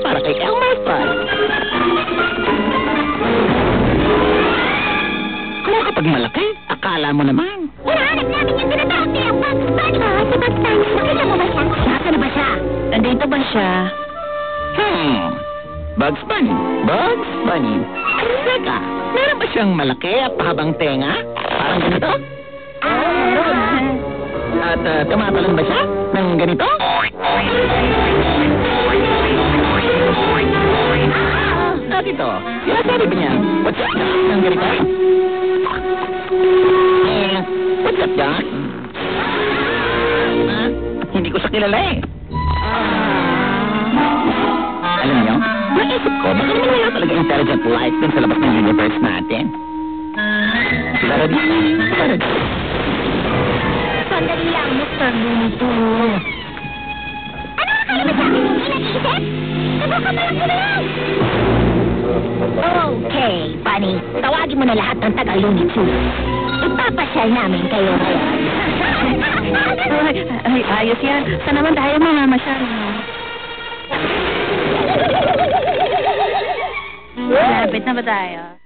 para kay Elmer Fudd. Kung kapag malaki, akala mo naman. Hinahanap namin yung tinatawag nilang Bugs Bunny. Si Bugs Bunny, nakita mo ba siya? Nasaan ba siya? Nandito ba siya? Bugs Bunny. Bugs Bunny. Teka, meron ba siyang malaki at pahabang tenga? Parang ganito? Meron. At tumatalon ba siya ng ganito? At ito, sinasabi ba niya, what's up, Doc? Ng ganito? What's up, Doc? Hindi ko siya kilala eh. Alam niyo, naisip ko, baka naman wala talaga intelligent life dun sa labas ng universe natin. Para dito. Sandali lang, Mr. Looney Tunes. Ano nga kayo ba sa akin hindi nag-iisip? Subukan na lang ko na yan! Okay, Bunny. Tawagin mo na lahat ng taga-Looney Tunes. Ipapasyal namin kayo ngayon. Ay, ayos yan. Saan naman tayo mamamasyal, no? Malapit na ba tayo?